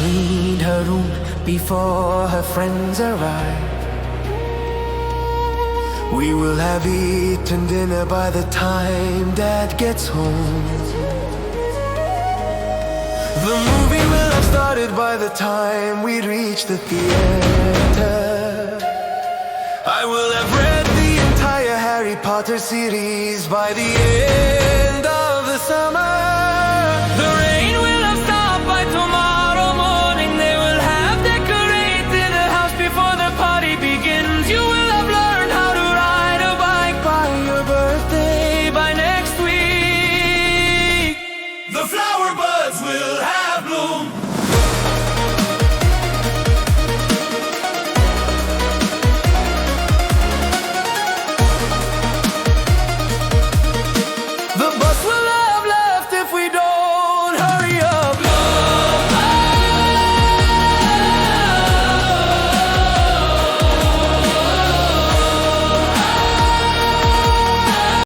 cleaned her room before her friends arrive. We will have eaten dinner by the time Dad gets home. The movie will have started by the time we reach the theater. I will have read the entire Harry Potter series by the end of the summer.